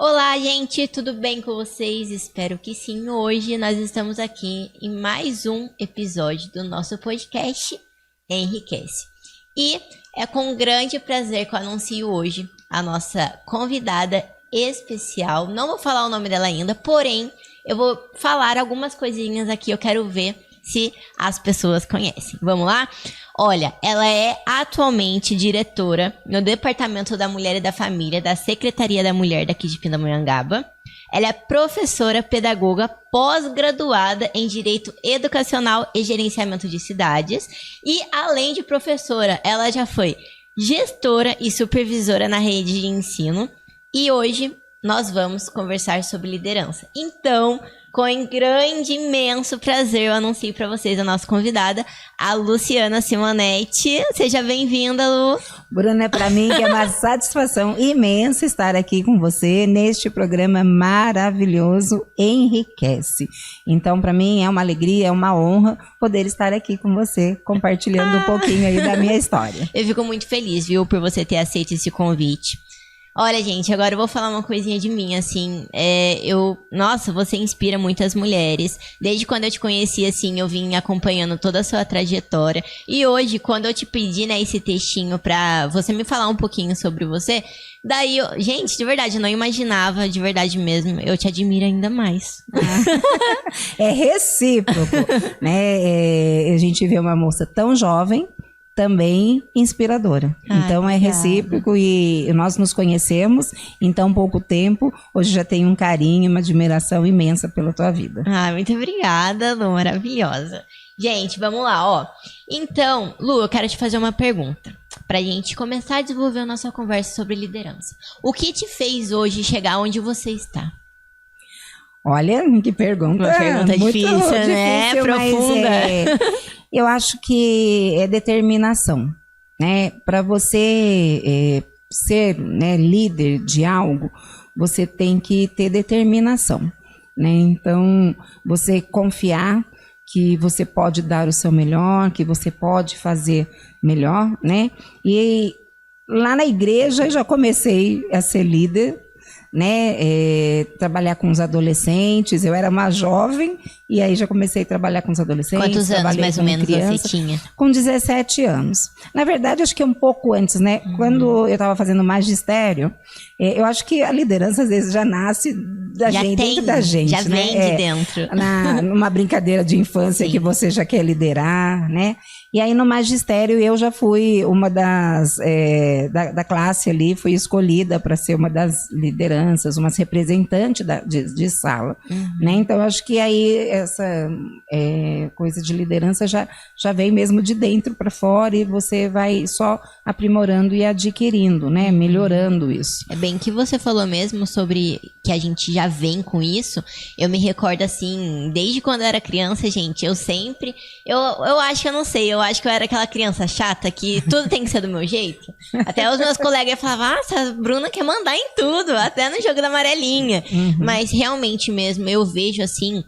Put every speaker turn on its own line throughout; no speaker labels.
Olá, gente, tudo bem com vocês? Espero que sim. Hoje nós estamos aqui em mais um episódio do nosso podcast Enriquece. E é com grande prazer que eu anuncio hoje a nossa convidada especial. Não vou falar o nome dela ainda, porém eu vou falar algumas coisinhas aqui. Eu quero ver se as pessoas conhecem. Vamos lá? Olha, ela é atualmente diretora no Departamento da Mulher e da Família da Secretaria da Mulher daqui de Pindamonhangaba. Ela é professora pedagoga pós-graduada em Direito Educacional e Gerenciamento de Cidades. E, além de professora, ela já foi gestora e supervisora na rede de ensino. E hoje nós vamos conversar sobre liderança. Então, com grande, imenso prazer, eu anuncio para vocês a nossa convidada, a Luciana Simonetti. Seja bem-vinda, Lu.
Bruna, para mim que é uma satisfação imensa estar aqui com você neste programa maravilhoso Enriquece. Então, para mim é uma alegria, é uma honra poder estar aqui com você, compartilhando um pouquinho aí da minha história.
Eu fico muito feliz, viu, por você ter aceito esse convite. Olha, gente, agora eu vou falar uma coisinha de mim, assim, nossa, você inspira muitas mulheres. Desde quando eu te conheci, assim, eu vim acompanhando toda a sua trajetória. E hoje, quando eu te pedi, né, esse textinho pra você me falar um pouquinho sobre você, daí, gente, de verdade, eu não imaginava, de verdade mesmo, eu te admiro ainda mais.
É recíproco, né? A gente vê uma moça tão jovem, também inspiradora. Então é recíproco e nós nos conhecemos em tão pouco tempo. Hoje já tenho um carinho, uma admiração imensa pela tua vida.
Muito obrigada, Lu, maravilhosa. Gente, vamos lá, ó. Então, Lu, eu quero te fazer uma pergunta pra gente começar a desenvolver a nossa conversa sobre liderança. O que te fez hoje chegar onde você está?
Olha, que pergunta.
Uma pergunta difícil, né? Profunda.
Eu acho que é determinação, né? Para você ser, né, líder de algo, você tem que ter determinação, né? Então, você confiar que você pode dar o seu melhor, que você pode fazer melhor, né? E lá na igreja eu já comecei a ser líder, né, trabalhar com os adolescentes. Eu era uma jovem e aí já comecei a trabalhar com os adolescentes.
Quantos anos mais ou menos
criança,
você tinha?
Com 17 anos. Na verdade, acho que um pouco antes, né? Quando eu estava fazendo magistério, eu acho que a liderança às vezes já nasce dentro da gente.
Já
né?
vem de dentro.
Numa brincadeira de infância. Sim. Que você já quer liderar, né? E aí no magistério eu já fui uma das da classe ali, fui escolhida para ser uma das lideranças, uma representante de sala, né? Então eu acho que aí essa coisa de liderança já vem mesmo de dentro para fora e você vai só aprimorando e adquirindo, né? Melhorando isso.
É bem que você falou mesmo sobre que a gente já vem com isso. Eu me recordo assim, desde quando eu era criança, gente, eu sempre, eu acho que eu não sei, eu acho que eu era aquela criança chata que tudo tem que ser do meu jeito. Até os meus colegas falavam, essa Bruna quer mandar em tudo, até no jogo da amarelinha. Mas realmente mesmo, eu vejo assim,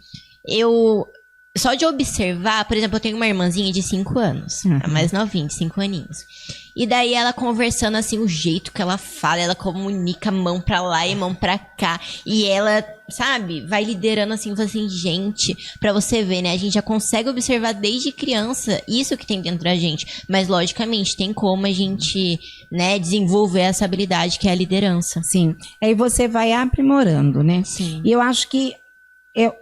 só de observar, por exemplo, eu tenho uma irmãzinha de 5 anos, a mais novinha, de 5 aninhos. E daí ela conversando assim, o jeito que ela fala, ela comunica mão pra lá e mão pra cá. E ela, sabe, vai liderando assim, assim, gente, pra você ver, né? A gente já consegue observar desde criança isso que tem dentro da gente. Mas, logicamente, tem como a gente, né, desenvolver essa habilidade que é a liderança.
Sim, aí você vai aprimorando, né?
Sim.
E eu acho que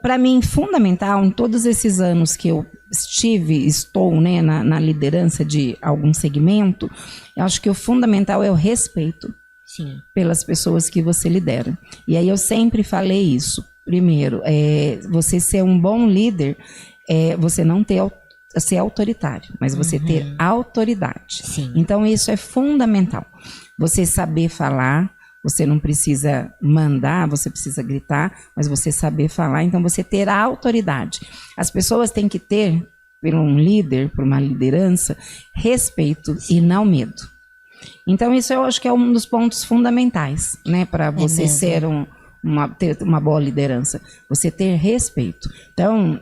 para mim, fundamental, em todos esses anos que eu estou, né, na liderança de algum segmento, eu acho que o fundamental é o respeito.
Sim.
Pelas pessoas que você lidera. E aí eu sempre falei isso. Primeiro, você ser um bom líder, você não ser autoritário, mas você ter autoridade.
Sim.
Então isso é fundamental. Você saber falar. Você não precisa mandar, você precisa gritar, mas você saber falar, então você ter a autoridade. As pessoas têm que ter, por um líder, por uma liderança, respeito e não medo. Então isso eu acho que é um dos pontos fundamentais, né, para você ser ter uma boa liderança, você ter respeito. Então,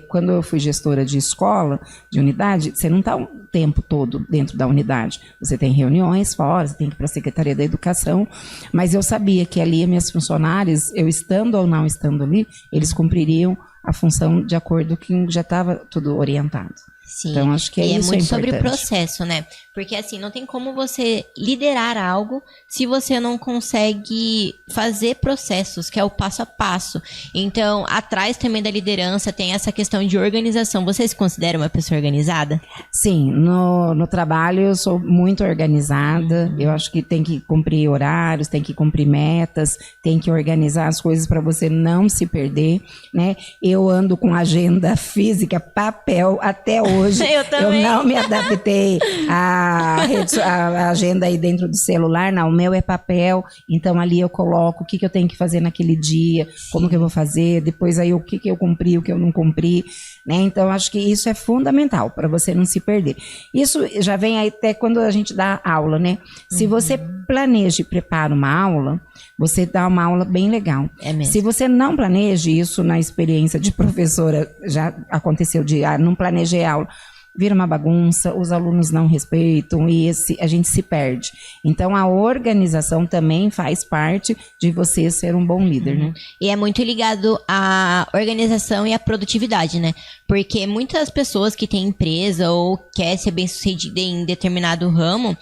quando eu fui gestora de escola, de unidade, você não está o tempo todo dentro da unidade. Você tem reuniões fora, você tem que ir para a Secretaria da Educação, mas eu sabia que ali, minhas funcionárias, eu estando ou não estando ali, eles cumpririam a função de acordo com que já estava tudo orientado.
Sim,
então acho que
e
isso
é muito
importante.
sobre o processo, né? Porque assim, não tem como você liderar algo se você não consegue fazer processos, que é o passo a passo. Então, atrás também da liderança tem essa questão de organização. Você se considera uma pessoa organizada?
Sim, no trabalho eu sou muito organizada. Eu acho que tem que cumprir horários, tem que cumprir metas, tem que organizar as coisas para você não se perder, né? Eu ando com agenda física, papel, até hoje.
Eu também.
Eu não me adaptei à agenda aí dentro do celular, não. O meu é papel, então ali eu coloco o que eu tenho que fazer naquele dia, como que eu vou fazer, depois aí o que eu cumpri, o que eu não cumpri, né? Então acho que isso é fundamental para você não se perder. Isso já vem aí até quando a gente dá aula, né? Se você planeja e prepara uma aula, você dá uma aula bem legal.
É mesmo.
Se você não planeja, isso na experiência de professora já aconteceu de não planejei a aula, vira uma bagunça, os alunos não respeitam e a gente se perde. Então, a organização também faz parte de você ser um bom líder, né?
E é muito ligado à organização e à produtividade, né? Porque muitas pessoas que têm empresa ou quer ser bem-sucedida em determinado ramo,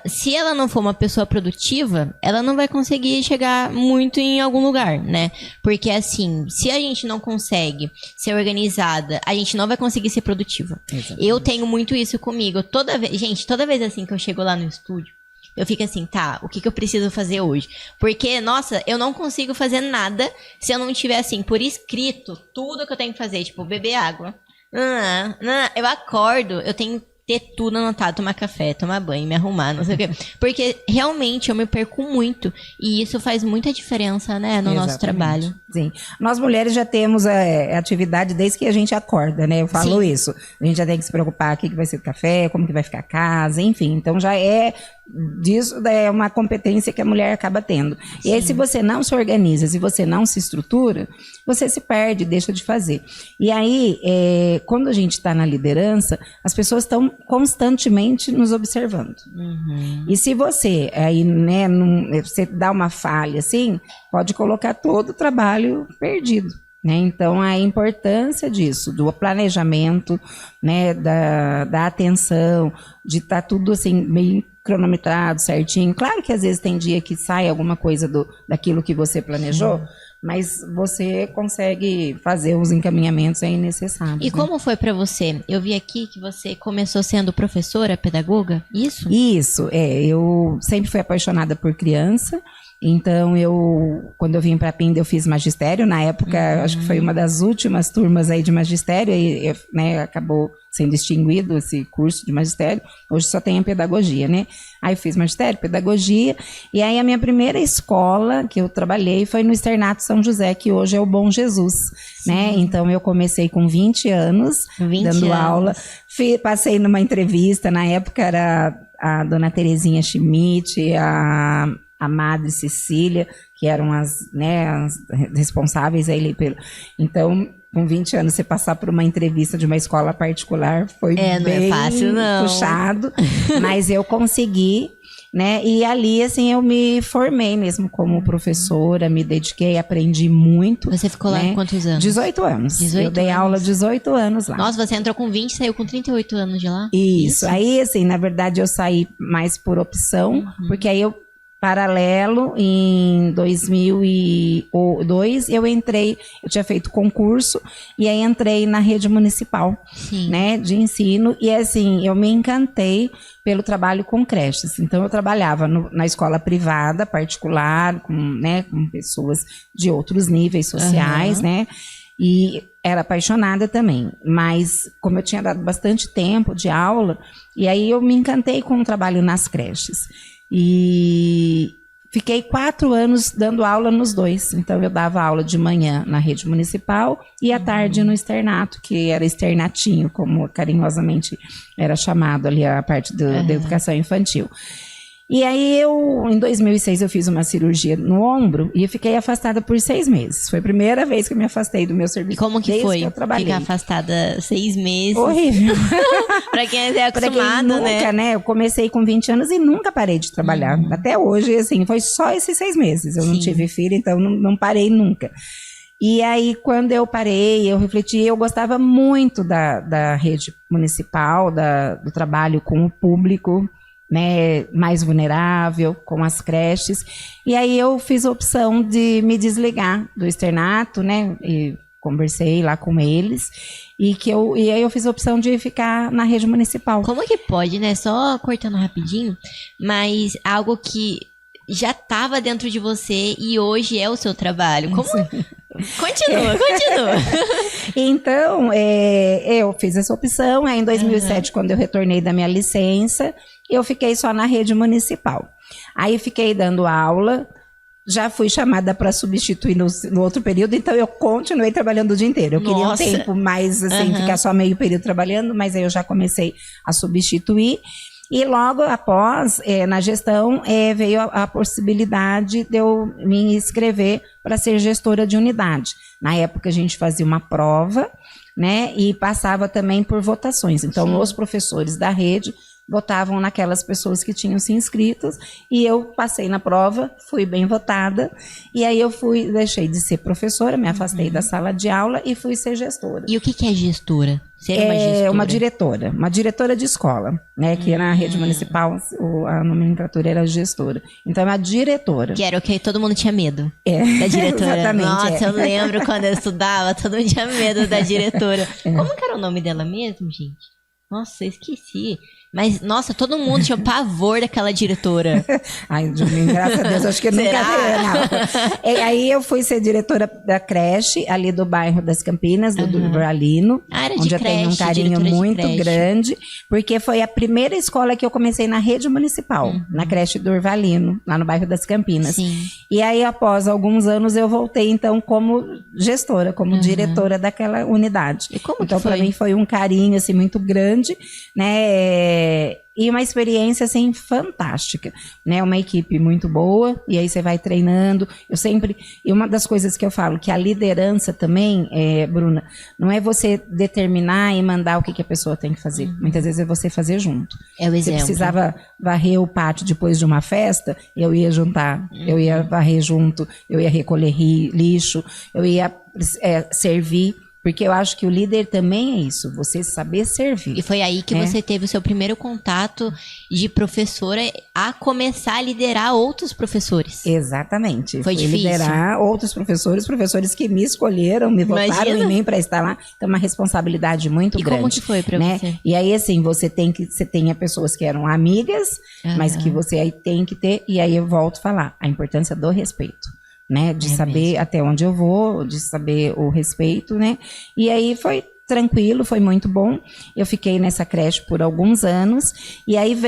se ela não for uma pessoa produtiva, ela não vai conseguir chegar muito em algum lugar, né? Porque assim, se a gente não consegue ser organizada, a gente não vai conseguir ser produtiva. Exatamente. Eu tenho muito isso comigo. Toda vez assim que eu chego lá no estúdio, eu fico assim, tá, o que eu preciso fazer hoje? Porque, nossa, eu não consigo fazer nada se eu não tiver, assim, por escrito, tudo que eu tenho que fazer. Tipo, beber água. Eu acordo, eu tenho que ter tudo anotado, tomar café, tomar banho, me arrumar, não sei o quê. Porque, realmente, eu me perco muito. E isso faz muita diferença, né, no nosso trabalho.
Sim. Nós mulheres já temos atividade desde que a gente acorda, né? Eu falo
Sim.
isso. A gente já tem que se preocupar o que vai ser o café, como que vai ficar a casa, enfim. Então já é uma competência que a mulher acaba tendo. Sim. E aí, se você não se organiza, se você não se estrutura, você se perde, deixa de fazer. E aí, quando a gente está na liderança, as pessoas estão constantemente nos observando. E se você aí, né, você dá uma falha assim, pode colocar todo o trabalho perdido. Né? Então, a importância disso, do planejamento, né, da atenção, de estar tudo assim, meio cronometrado, certinho. Claro que às vezes tem dia que sai alguma coisa daquilo que você planejou, mas você consegue fazer os encaminhamentos aí necessários.
E como foi para você? Eu vi aqui que você começou sendo professora, pedagoga, isso?
Isso, eu sempre fui apaixonada por criança. Então, quando eu vim para Pinda, eu fiz magistério. Na época, acho que foi uma das últimas turmas aí de magistério, e né, acabou sendo extinguido esse curso de magistério. Hoje só tem a pedagogia, né? Aí eu fiz magistério, pedagogia, e aí a minha primeira escola que eu trabalhei foi no Externato São José, que hoje é o Bom Jesus, né? Então, eu comecei com 20 anos, dando aula. Passei numa entrevista, na época era a dona Terezinha Schmidt, a Madre Cecília, que eram as responsáveis aí pelo... Então, com 20 anos, você passar por uma entrevista de uma escola particular foi bem
fácil, não.
puxado, mas eu consegui, né? E ali, assim, eu me formei mesmo como professora, me dediquei, aprendi muito.
Você ficou lá, né? Quantos anos?
18 anos.
18
eu dei aula 18 anos lá.
Nossa, você entrou com 20 e saiu com 38 anos de lá?
Isso. Aí, assim, na verdade, eu saí mais por opção, porque aí paralelo, em 2002, eu tinha feito concurso, e aí entrei na rede municipal, né, de ensino, e assim, eu me encantei pelo trabalho com creches. Então, eu trabalhava na escola privada, particular, com pessoas de outros níveis sociais, né, e era apaixonada também, mas como eu tinha dado bastante tempo de aula, e aí eu me encantei com o trabalho nas creches. E fiquei 4 anos dando aula nos dois. Então, eu dava aula de manhã na rede municipal e à tarde no externato, que era externatinho, como carinhosamente era chamado ali a parte da educação infantil. E aí em 2006, eu fiz uma cirurgia no ombro e fiquei afastada por 6 meses. Foi a primeira vez que eu me afastei do meu serviço.
E como que foi?
Que eu trabalhei.
Ficar afastada 6 meses.
Horrível.
Pra quem é acostumado,
nunca, né? Eu comecei com 20 anos e nunca parei de trabalhar. Até hoje, assim, foi só esses 6 meses. Eu não tive filho, então não parei nunca. E aí, quando eu parei, eu refleti, eu gostava muito da rede municipal, do trabalho com o público, né, mais vulnerável, com as creches. E aí eu fiz a opção de me desligar do externato, né, e conversei lá com eles, e aí eu fiz a opção de ficar na rede municipal.
Como que pode, né, só cortando rapidinho, mas algo que já estava dentro de você e hoje é o seu trabalho. Como... Continua.
Então, eu fiz essa opção. Aí, em 2007, quando eu retornei da minha licença, eu fiquei só na rede municipal. Aí, fiquei dando aula. Já fui chamada para substituir no outro período, então eu continuei trabalhando o dia inteiro. Eu queria um tempo mais, assim, ficar só meio período trabalhando, mas aí eu já comecei a substituir. E logo após, na gestão, veio a possibilidade de eu me inscrever para ser gestora de unidade. Na época, a gente fazia uma prova, né, e passava também por votações. Então, os professores da rede votavam naquelas pessoas que tinham se inscritos, e eu passei na prova, fui bem votada, e aí eu deixei de ser professora, me afastei da sala de aula e fui ser gestora.
E o que é gestora? Ser uma gestora?
Uma diretora de escola, né, que na rede municipal a nomenclatura era gestora. Então, é uma diretora.
Que era o que todo mundo tinha medo da diretora.
Exatamente.
Nossa, eu lembro quando eu estudava, todo mundo tinha medo da diretora. Como que era o nome dela mesmo, gente? Nossa, eu esqueci. Mas, nossa, todo mundo tinha pavor daquela diretora.
Ai, graças a Deus, acho que eu nunca vi, não. Aí eu fui ser diretora da creche, ali do bairro das Campinas, do Durvalino, onde eu tenho um carinho muito grande, porque foi a primeira escola que eu comecei na rede municipal, na creche Durvalino, lá no bairro das Campinas.
Sim.
E aí, após alguns anos, eu voltei, então, como gestora, como diretora daquela unidade.
E como
então,
que foi?
para mim, foi um carinho, assim, muito grande, né, e uma experiência, assim, fantástica, né, uma equipe muito boa, e aí você vai treinando, e uma das coisas que eu falo, que a liderança também, Bruna, não é você determinar e mandar o que a pessoa tem que fazer, muitas vezes é você fazer junto.
É o exemplo.
Você precisava varrer o pátio depois de uma festa, eu ia juntar, eu ia varrer junto, eu ia recolher lixo, eu ia servir. Porque eu acho que o líder também é isso, você saber servir.
E foi aí que você teve o seu primeiro contato de professora a começar a liderar outros professores.
Exatamente.
Foi difícil.
Liderar outros professores que me escolheram, me votaram em mim para estar lá. Então, uma responsabilidade muito grande.
E como que foi para você?
E aí, assim, você tem pessoas que eram amigas, mas que você aí tem que ter, e aí eu volto a falar, a importância do respeito. Né, de saber mesmo até onde eu vou, de saber o respeito, né, e aí foi tranquilo, foi muito bom, eu fiquei nessa creche por alguns anos, e aí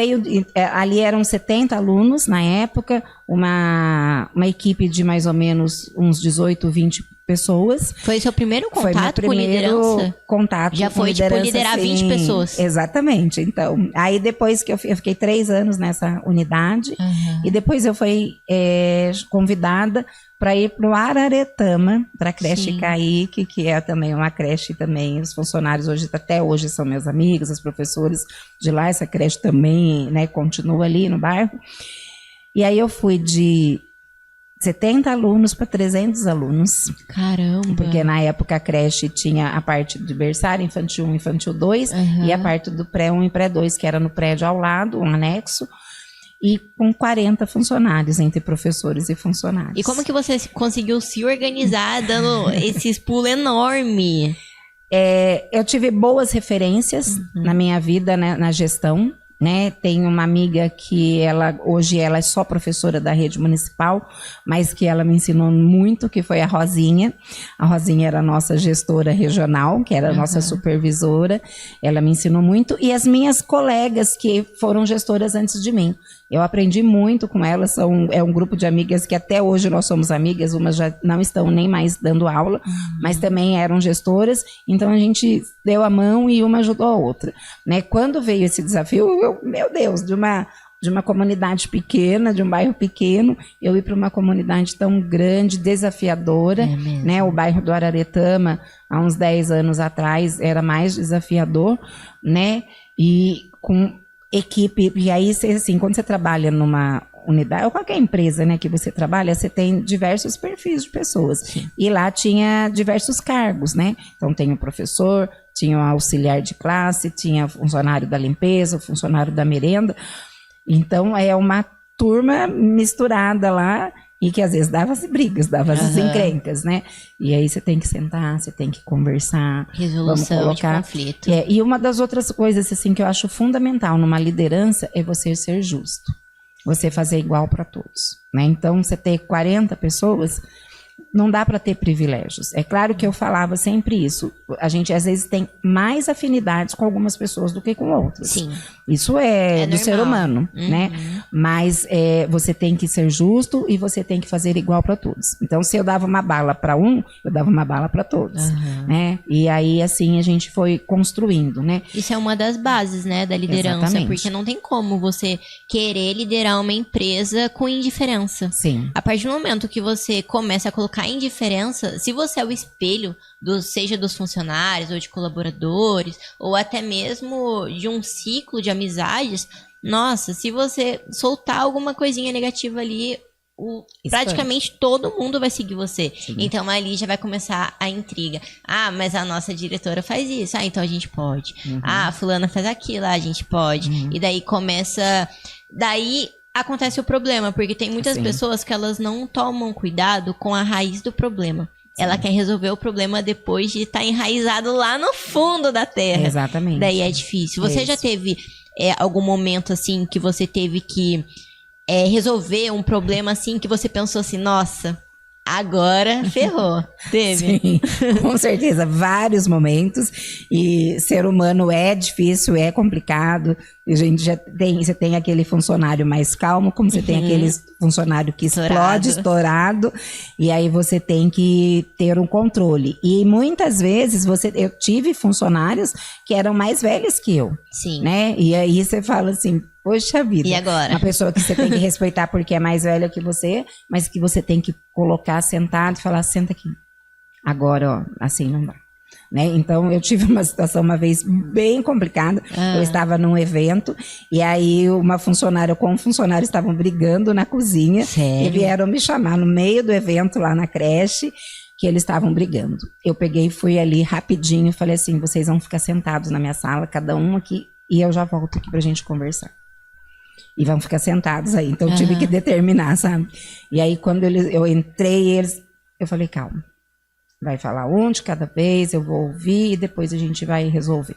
ali eram 70 alunos na época, uma equipe de mais ou menos uns 18, 20 pessoas.
Foi seu primeiro contato com liderança?
Contato
já foi, tipo, liderar assim, 20 pessoas.
Exatamente. Então, aí depois que eu fiquei 3 anos nessa unidade, e depois eu fui convidada para ir para o Araretama, para a creche Kaique, que é também uma creche também, os funcionários até hoje são meus amigos, os professores de lá, essa creche também, né, continua ali no bairro. E aí eu fui de 70 alunos para 300 alunos.
Caramba!
Porque na época a creche tinha a parte de berçário, infantil 1, infantil 2, e a parte do pré-1 e pré-2, que era no prédio ao lado, um anexo, e com 40 funcionários, entre professores e funcionários.
E como que você conseguiu se organizar dando esses pulos enormes?
Eu tive boas referências na minha vida, né, na gestão. Né, tem uma amiga que hoje ela é só professora da rede municipal, mas que ela me ensinou muito, que foi a Rosinha. A Rosinha era a nossa gestora regional, que era a nossa supervisora. Ela me ensinou muito. E as minhas colegas que foram gestoras antes de mim. Eu aprendi muito com elas, é um grupo de amigas que até hoje nós somos amigas, umas já não estão nem mais dando aula, mas também eram gestoras, então a gente deu a mão e uma ajudou a outra. Né? Quando veio esse desafio, meu Deus, de uma de uma comunidade pequena, de um bairro pequeno, eu ir para uma comunidade tão grande, desafiadora, né? O bairro do Araretama, há uns 10 anos atrás, era mais desafiador, né? E com equipe, e aí, assim, quando você trabalha numa unidade, ou qualquer empresa, né, que você trabalha, você tem diversos perfis de pessoas.
Sim.
E lá tinha diversos cargos, né? Então tem o professor, tinha o auxiliar de classe, tinha o funcionário da limpeza, o funcionário da merenda. Então é uma turma misturada lá e que às vezes dava as brigas, dava as encrencas, né? E aí você tem que sentar, você tem que conversar.
Resolução de conflito.
E uma das outras coisas assim que eu acho fundamental numa liderança é você ser justo. Você fazer igual para todos, né? Então, você ter 40 pessoas, não dá para ter privilégios. É claro que eu falava sempre isso. A gente, às vezes, tem mais afinidades com algumas pessoas do que com outras.
Sim.
Isso é do
normal.
ser humano, né? Mas você tem que ser justo e você tem que fazer igual para todos. Então, se eu dava uma bala para um, eu dava uma bala para todos, né? E aí, assim, a gente foi construindo, né?
Isso é uma das bases, né, da liderança.
Exatamente.
Porque não tem como você querer liderar uma empresa com indiferença.
Sim.
A partir do momento que você começa a colocar indiferença, se você é o espelho, seja dos funcionários ou de colaboradores, ou até mesmo de um ciclo de amizades, nossa, se você soltar alguma coisinha negativa ali, praticamente todo mundo vai seguir você.
Sim.
Então ali já vai começar a intriga. Ah, mas a nossa diretora faz isso. Ah, então a gente pode. Ah, a fulana faz aquilo. Ah, a gente pode. E daí começa... Daí acontece o problema, porque tem muitas pessoas que elas não tomam cuidado com a raiz do problema. Ela quer resolver o problema depois de estar enraizado lá no fundo da terra.
Exatamente.
Daí é difícil. Você já teve algum momento assim que você teve que resolver um problema assim que você pensou assim, nossa, agora ferrou? Teve?
Sim, com certeza, vários momentos. E ser humano é difícil, é complicado. A gente você tem aquele funcionário mais calmo, como você tem aquele funcionário que explode, estourado, e aí você tem que ter um controle. E muitas vezes eu tive funcionários que eram mais velhos que eu.
Sim.
Né? E aí você fala assim, poxa vida.
E agora?
Uma pessoa que você tem que respeitar porque é mais velha que você, mas que você tem que colocar sentado e falar, senta aqui. Agora, ó, assim não dá. Né? Então, eu tive uma situação uma vez bem complicada. Eu estava num evento e aí uma funcionária com um funcionário estavam brigando na cozinha.
Sério?
E vieram me chamar no meio do evento lá na creche, que eles estavam brigando. Eu peguei e fui ali rapidinho e falei assim, vocês vão ficar sentados na minha sala, cada um aqui, e eu já volto aqui pra gente conversar. E vão ficar sentados aí. Então, eu tive que determinar, sabe? E aí, quando eu entrei, eu falei, calma. Vai falar um de cada vez, eu vou ouvir e depois a gente vai resolver,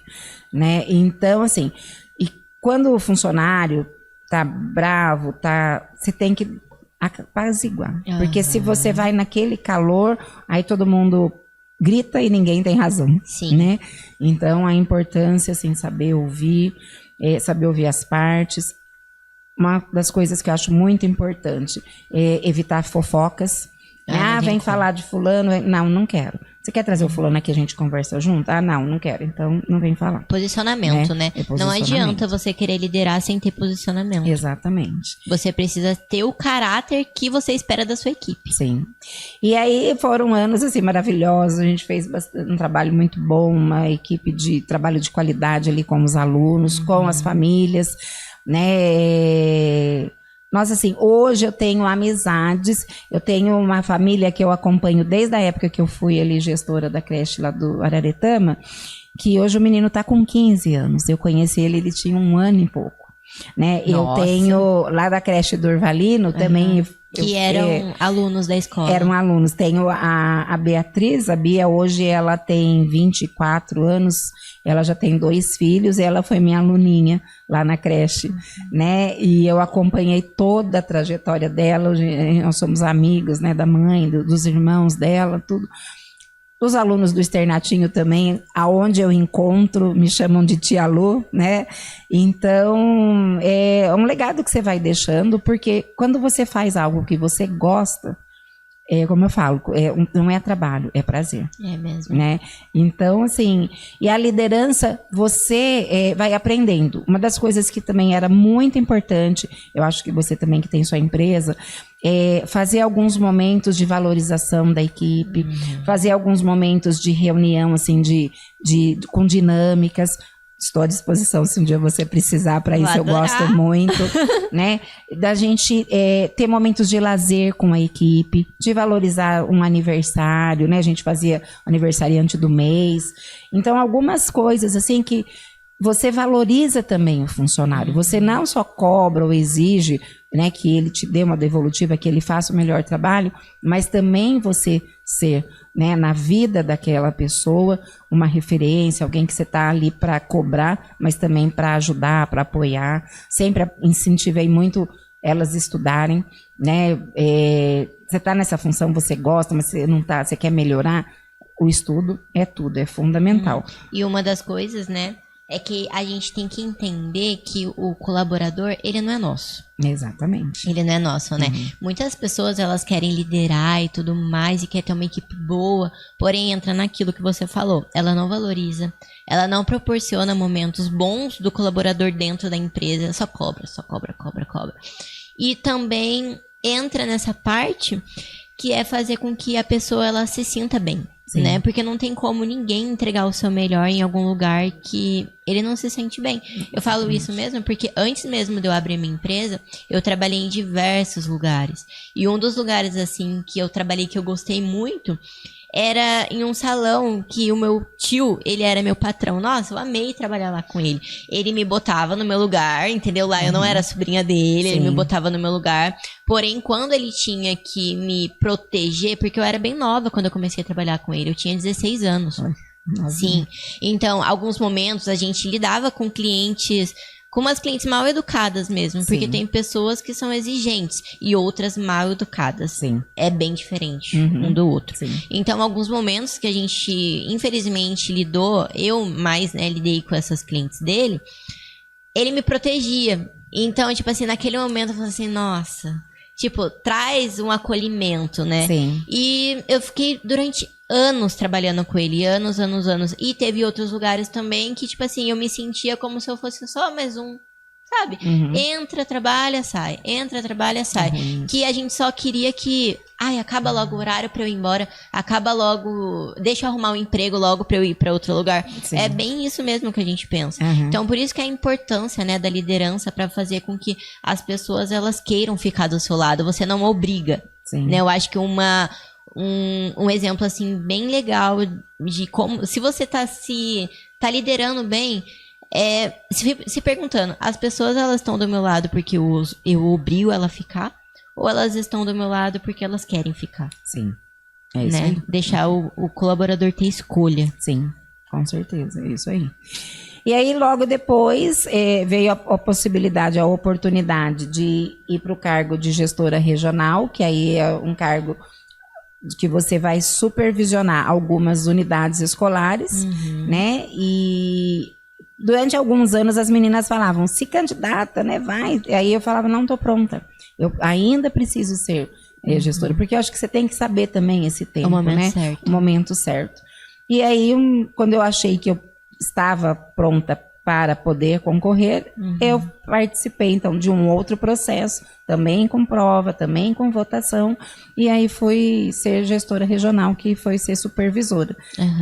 né? Então, assim, e quando o funcionário tá bravo, você tem que apaziguar. Porque se você vai naquele calor, aí todo mundo grita e ninguém tem razão.
Sim.
Né? Então, a importância, assim, saber ouvir as partes. Uma das coisas que eu acho muito importante é evitar fofocas. Vem falar de fulano. Não, não quero. Você quer trazer o fulano aqui, a gente conversa junto? Ah, não quero. Então, não vem falar.
Posicionamento, né?
Posicionamento.
Não adianta você querer liderar sem ter posicionamento.
Exatamente.
Você precisa ter o caráter que você espera da sua equipe.
Sim. E aí foram anos, assim, maravilhosos. A gente fez um trabalho muito bom, uma equipe de trabalho de qualidade ali com os alunos, com as famílias, né? Nossa, assim, hoje eu tenho amizades, eu tenho uma família que eu acompanho desde a época que eu fui ali gestora da creche lá do Araretama, que hoje o menino está com 15 anos. Eu conheci ele tinha 1 ano e pouco. Né? Eu tenho, lá da creche do Urvalino, também...
Que eram alunos da escola.
Eram alunos. Tenho a Beatriz, a Bia, hoje ela tem 24 anos, ela já tem 2 filhos, e ela foi minha aluninha lá na creche, né? E eu acompanhei toda a trajetória dela, nós somos amigos, né, da mãe, dos irmãos dela, tudo. Os alunos do Externatinho também, aonde eu encontro, me chamam de Tia Lu, né? Então, é um legado que você vai deixando, porque quando você faz algo que você gosta, como eu falo, não é trabalho, é prazer.
É mesmo.
Né? Então, assim, e a liderança, você vai aprendendo. Uma das coisas que também era muito importante, eu acho que você também que tem sua empresa, fazer alguns momentos de valorização da equipe, fazer alguns momentos de reunião, assim, com dinâmicas. Estou à disposição se um dia você precisar para isso, eu gosto muito, né? Da gente ter momentos de lazer com a equipe, de valorizar um aniversário, né? A gente fazia aniversariante do mês. Então, algumas coisas assim que você valoriza também o funcionário. Você não só cobra ou exige, né, que ele te dê uma devolutiva, que ele faça o melhor trabalho, mas também você ser, né, na vida daquela pessoa, uma referência, alguém que você está ali para cobrar, mas também para ajudar, para apoiar. Sempre incentivei muito elas estudarem, né? Você está nessa função, você gosta, mas você não tá, você quer melhorar. O estudo é tudo, é fundamental.
E uma das coisas, né, é que a gente tem que entender que o colaborador, ele não é nosso.
Exatamente.
Ele não é nosso, né? Muitas pessoas, elas querem liderar e tudo mais, e quer ter uma equipe boa, porém entra naquilo que você falou. Ela não valoriza, ela não proporciona momentos bons do colaborador dentro da empresa, só cobra. E também entra nessa parte que é fazer com que a pessoa, ela se sinta bem. Sim. Né? Porque não tem como ninguém entregar o seu melhor em algum lugar que ele não se sente bem. Eu falo isso mesmo porque antes mesmo de eu abrir minha empresa, eu trabalhei em diversos lugares. E um dos lugares, assim, que eu trabalhei que eu gostei muito era em um salão que o meu tio, ele era meu patrão. Nossa, eu amei trabalhar lá com ele. Ele me botava no meu lugar, entendeu? Lá eu não era sobrinha dele, ele me botava no meu lugar. Porém, quando ele tinha que me proteger, porque eu era bem nova quando eu comecei a trabalhar com ele, eu tinha 16 anos. Sim. Então, alguns momentos a gente lidava com clientes, com umas clientes mal educadas mesmo, porque tem pessoas que são exigentes e outras mal educadas.
Sim.
É bem diferente um do outro.
Sim.
Então, alguns momentos que a gente, infelizmente, lidou, eu mais, né, lidei com essas clientes dele, ele me protegia. Então, tipo assim, naquele momento eu falei assim, nossa, tipo, traz um acolhimento, né?
Sim.
E eu fiquei durante anos trabalhando com ele, anos. E teve outros lugares também que, tipo assim, eu me sentia como se eu fosse só mais um, sabe? Entra, trabalha, sai. Entra, trabalha, sai. Que a gente só queria que, acaba logo o horário pra eu ir embora, acaba logo, deixa eu arrumar um emprego logo pra eu ir pra outro lugar. Sim. É bem isso mesmo que a gente pensa. Então, por isso que a importância, né, da liderança pra fazer com que as pessoas, elas queiram ficar do seu lado. Você não obriga. Sim. Né? Eu acho que um exemplo, assim, bem legal de como, se você tá liderando bem, se perguntando, as pessoas, elas estão do meu lado porque eu obrigo ela a ficar, ou elas estão do meu lado porque elas querem ficar?
Sim, é isso, né?
Aí. Deixar o colaborador ter escolha.
Sim, com certeza, é isso aí. E aí, logo depois, veio a possibilidade, a oportunidade de ir para o cargo de gestora regional, que aí é um cargo que você vai supervisionar algumas unidades escolares, né? E durante alguns anos as meninas falavam, se candidata, né? Vai. E aí eu falava, não estou pronta. Eu ainda preciso ser gestora, porque eu acho que você tem que saber também esse tempo,
o momento,
né?
certo.
O momento certo. E aí, quando eu achei que eu estava pronta para poder concorrer, eu participei, então, de um outro processo, também com prova, também com votação, e aí fui ser gestora regional, que foi ser supervisora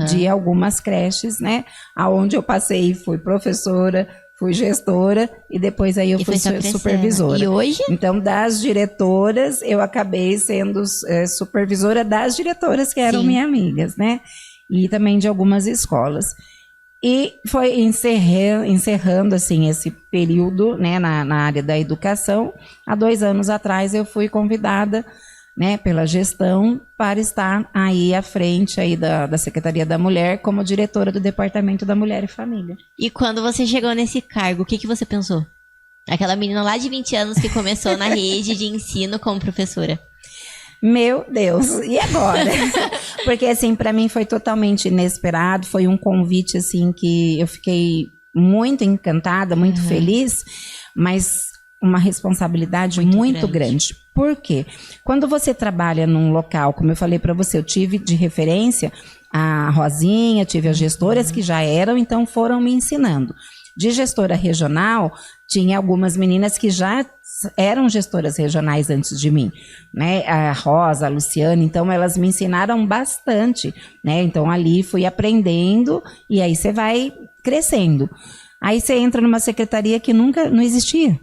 de algumas creches, né, aonde eu passei, fui professora, fui gestora, e depois aí eu fui supervisora.
E hoje?
Então, das diretoras, eu acabei sendo supervisora das diretoras, que eram minhas amigas, né, e também de algumas escolas. E foi encerrando assim, esse período, né, na área da educação. Há 2 anos atrás eu fui convidada, né, pela gestão para estar aí à frente aí da Secretaria da Mulher como diretora do Departamento da Mulher e Família.
E quando você chegou nesse cargo, o que você pensou? Aquela menina lá de 20 anos que começou na rede de ensino como professora.
Meu Deus, e agora? Porque, assim, para mim foi totalmente inesperado, foi um convite, assim, que eu fiquei muito encantada, muito feliz, mas uma responsabilidade muito grande. Por quê? Quando você trabalha num local, como eu falei para você, eu tive de referência a Rosinha, tive as gestoras que já eram, então foram me ensinando. De gestora regional, tinha algumas meninas que já eram gestoras regionais antes de mim, né? A Rosa, a Luciana, então elas me ensinaram bastante, né? Então ali fui aprendendo e aí você vai crescendo. Aí você entra numa secretaria que nunca não existia,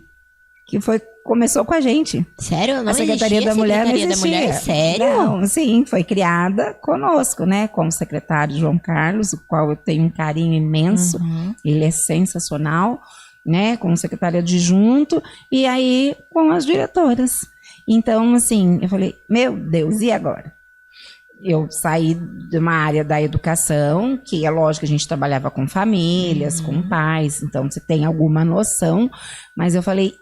que começou com a gente.
Sério? Não
a Secretaria da Mulher não existia.
Da Mulher? Sério?
Não, sim, foi criada conosco, né? Com o secretário João Carlos, o qual eu tenho um carinho imenso. Ele é sensacional, né? Com o secretário adjunto e aí com as diretoras. Então, assim, eu falei, meu Deus, e agora? Eu saí de uma área da educação, que é lógico que a gente trabalhava com famílias, com pais, então você tem alguma noção, mas eu falei,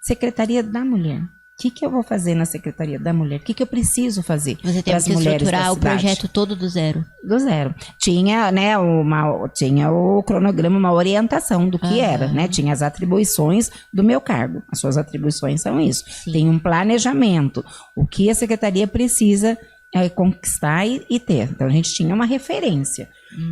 Secretaria da Mulher. O que eu vou fazer na Secretaria da Mulher? O que eu preciso fazer?
Você teve que estruturar o projeto todo do zero.
Do zero. Tinha, né, tinha o cronograma, uma orientação do que era, né? Tinha as atribuições do meu cargo. As suas atribuições são isso. Sim. Tem um planejamento. O que a Secretaria precisa conquistar e ter. Então, a gente tinha uma referência.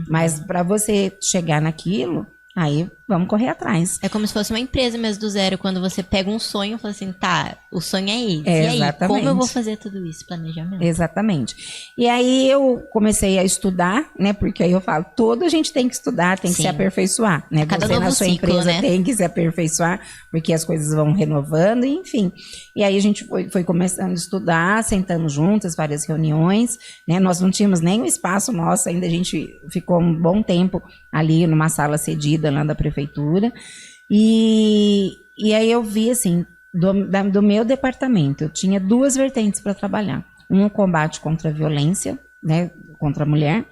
Mas para você chegar naquilo, aí vamos correr atrás.
É como se fosse uma empresa mesmo do zero, quando você pega um sonho e fala assim, tá, o sonho é esse. E aí,
exatamente.
Como eu vou fazer tudo isso? Planejamento.
Exatamente. E aí eu comecei a estudar, né? Porque aí eu falo, toda a gente tem que estudar, tem que se aperfeiçoar, né?
Cada
você
novo
na sua
ciclo,
empresa
né?
tem que se aperfeiçoar, porque as coisas vão renovando, enfim. E aí a gente foi começando a estudar, sentamos juntas, várias reuniões, né? Nós não tínhamos nem o espaço nosso, ainda a gente ficou um bom tempo ali numa sala cedida lá da prefeitura. E aí eu vi assim, do meu departamento, eu tinha 2 vertentes para trabalhar. Um, o combate contra a violência, né, contra a mulher,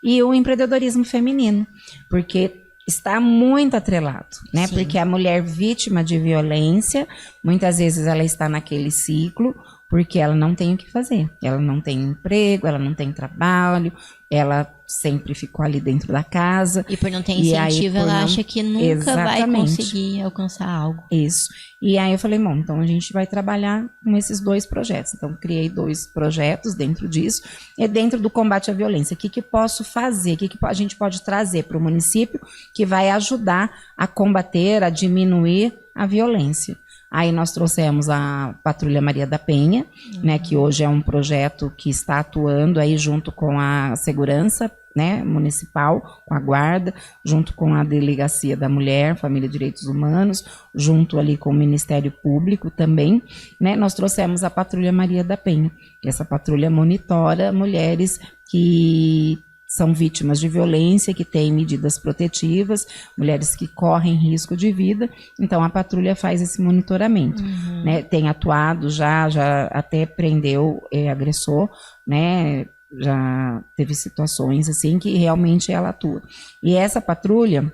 e o empreendedorismo feminino, porque está muito atrelado, né? Sim. Porque a mulher vítima de violência, muitas vezes ela está naquele ciclo, porque ela não tem o que fazer. Ela não tem emprego, ela não tem trabalho, ela sempre ficou ali dentro da casa.
E por não ter incentivo, ela acha que nunca vai conseguir alcançar algo.
Isso. E aí eu falei, bom, então a gente vai trabalhar com esses 2 projetos. Então, criei 2 projetos dentro disso. E dentro do combate à violência, o que posso fazer? O que a gente pode trazer para o município que vai ajudar a combater, a diminuir a violência? Aí nós trouxemos a Patrulha Maria da Penha, né, que hoje é um projeto que está atuando aí junto com a segurança, né, municipal, com a guarda, junto com a Delegacia da Mulher, Família e Direitos Humanos, junto ali com o Ministério Público também, né, nós trouxemos a Patrulha Maria da Penha, que essa patrulha monitora mulheres que são vítimas de violência, que têm medidas protetivas, mulheres que correm risco de vida, então a patrulha faz esse monitoramento, né? Tem atuado já até prendeu agressor, né? Já teve situações assim que realmente ela atua. E essa patrulha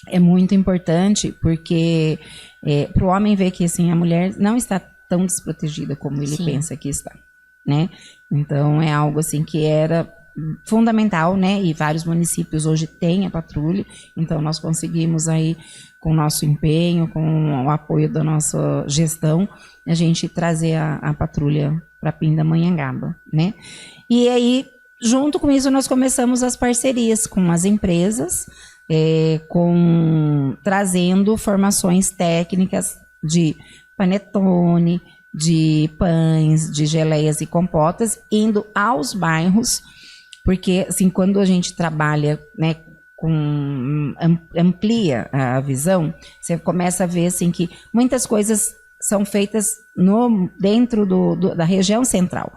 é muito importante porque para o homem ver que assim, a mulher não está tão desprotegida como ele pensa que está, né? Então é algo assim que era fundamental, né? E vários municípios hoje têm a patrulha, então nós conseguimos aí, com o nosso empenho, com o apoio da nossa gestão, a gente trazer a patrulha para Pindamonhangaba, né? E aí, junto com isso, nós começamos as parcerias com as empresas, trazendo formações técnicas de panetone, de pães, de geleias e compotas, indo aos bairros. Porque, assim, quando a gente trabalha, né, amplia a visão, você começa a ver, assim, que muitas coisas são feitas dentro da região central.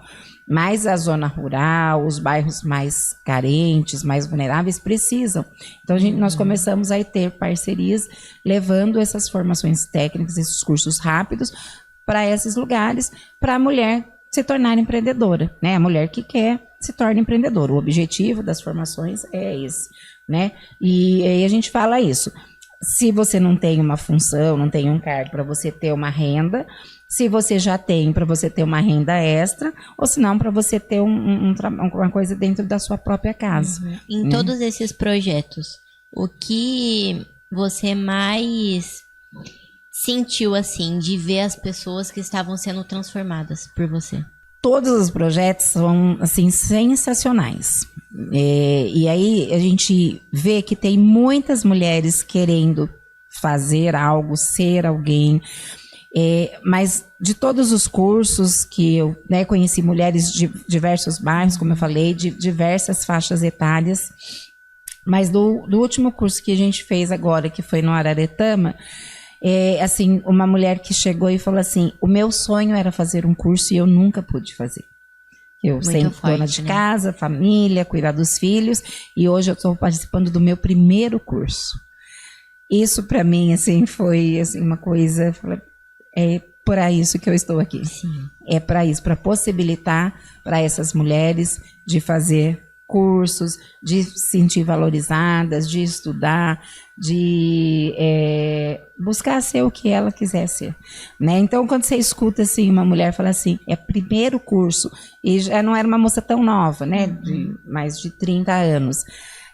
Mas a zona rural, os bairros mais carentes, mais vulneráveis, precisam. Então, nós começamos a ter parcerias, levando essas formações técnicas, esses cursos rápidos, para esses lugares, para a mulher se tornar empreendedora, né? A mulher que quer se torna empreendedora. O objetivo das formações é esse, né? E aí a gente fala isso. Se você não tem uma função, não tem um cargo para você ter uma renda, se você já tem, para você ter uma renda extra, ou se não, para você ter uma coisa dentro da sua própria casa.
Em todos esses projetos, o que você mais sentiu, assim, de ver as pessoas que estavam sendo transformadas por você?
Todos os projetos são, assim, sensacionais. E aí a gente vê que tem muitas mulheres querendo fazer algo, ser alguém. Mas de todos os cursos que eu, né, conheci mulheres de diversos bairros, como eu falei, de diversas faixas etárias. Mas do último curso que a gente fez agora, que foi no Araretama, assim, uma mulher que chegou e falou assim: o meu sonho era fazer um curso e eu nunca pude fazer. Eu
Muito
sempre
forte,
dona de
né?
casa, família, cuidar dos filhos, e hoje eu estou participando do meu primeiro curso. Isso para mim, assim, foi assim, uma coisa, é para isso que eu estou aqui.
Sim.
É para isso, para possibilitar para essas mulheres de fazer cursos, de se sentir valorizadas, de estudar, de buscar ser o que ela quiser ser, né? Então, quando você escuta assim uma mulher falar assim, é primeiro curso, e já não era uma moça tão nova, né? De mais de 30 anos,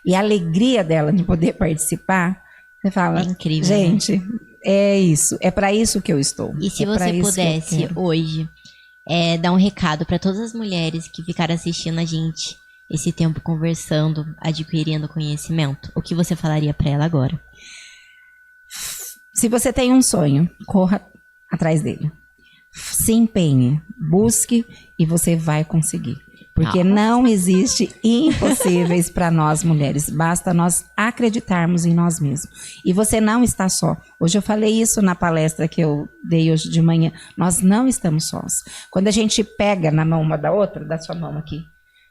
e a alegria dela de poder participar, você fala,
É incrível,
gente, é isso, é para isso que eu estou.
E se
é pra
você
isso que eu
pudesse
quero.
hoje dar um recado para todas as mulheres que ficaram assistindo a gente esse tempo conversando, adquirindo conhecimento, o que você falaria para ela agora?
Se você tem um sonho, corra atrás dele. Se empenhe, busque e você vai conseguir. Porque não existe impossíveis para nós mulheres. Basta nós acreditarmos em nós mesmos. E você não está só. Hoje eu falei isso na palestra que eu dei hoje de manhã. Nós não estamos sós. Quando a gente pega na mão uma da outra, dá sua mão aqui.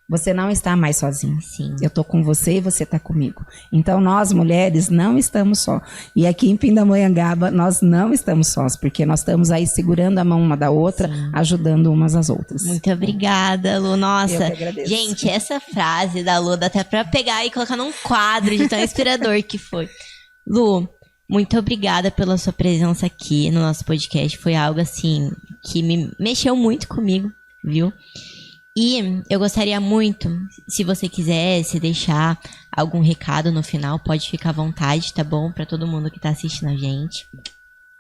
Você não está mais sozinho.
Sim.
Eu estou com você e você está comigo. Então, nós, mulheres, não estamos só. E aqui em Pindamonhangaba, nós não estamos sós, porque nós estamos aí segurando a mão uma da outra,
Sim.
ajudando umas às outras.
Muito obrigada, Lu. Nossa,
Eu que agradeço.
gente, essa frase da Lu dá até pra pegar e colocar num quadro de tão inspirador que foi. Lu, muito obrigada pela sua presença aqui no nosso podcast. Foi algo, assim, que me mexeu muito comigo, viu? E eu gostaria muito, se você quisesse deixar algum recado no final, pode ficar à vontade, tá bom? Pra todo mundo que tá assistindo a gente.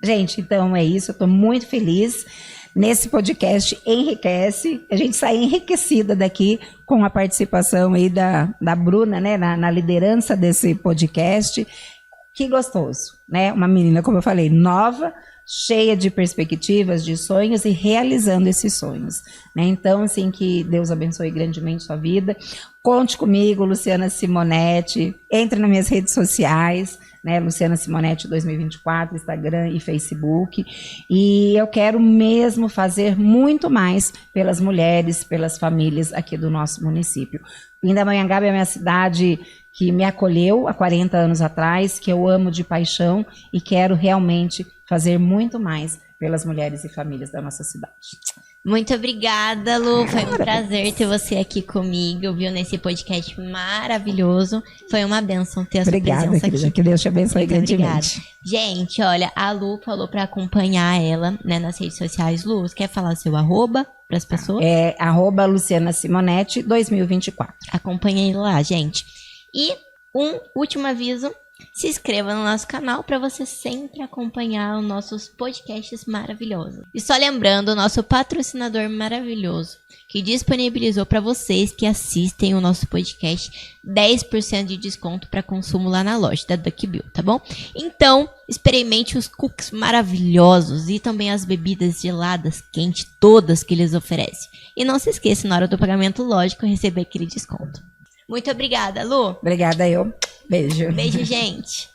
Gente, então é isso. Eu estou muito feliz. Nesse podcast Enriquece. A gente sai enriquecida daqui com a participação aí da Bruna, né? Na liderança desse podcast. Que gostoso, né? Uma menina, como eu falei, nova, cheia de perspectivas, de sonhos e realizando esses sonhos, né? Então, assim, que Deus abençoe grandemente sua vida. Conte comigo, Luciana Simonetti. Entre nas minhas redes sociais, né? Luciana Simonetti 2024, Instagram e Facebook. E eu quero mesmo fazer muito mais pelas mulheres, pelas famílias aqui do nosso município. Pindamonhangaba é a minha cidade que me acolheu há 40 anos atrás, que eu amo de paixão e quero realmente fazer muito mais pelas mulheres e famílias da nossa cidade.
Muito obrigada, Lu. Foi um prazer ter você aqui comigo, viu? Nesse podcast maravilhoso. Foi uma bênção ter a sua
Obrigada,
presença
querida.
aqui.
Que Deus te abençoe
Muito obrigada.
grandemente.
Gente, olha, a Lu falou pra acompanhar ela, né, nas redes sociais. Lu, você quer falar seu arroba pras pessoas?
É @Luciana Simonetti 2024.
Acompanhe lá, gente. E um último aviso. Se inscreva no nosso canal para você sempre acompanhar os nossos podcasts maravilhosos. E só lembrando, o nosso patrocinador maravilhoso, que disponibilizou para vocês que assistem o nosso podcast 10% de desconto para consumo lá na loja da Duck Bill, tá bom? Então, experimente os cookies maravilhosos e também as bebidas geladas, quentes, todas que eles oferecem. E não se esqueça, na hora do pagamento, lógico, receber aquele desconto. Muito obrigada, Lu.
Obrigada, eu. Beijo.
Beijo, gente.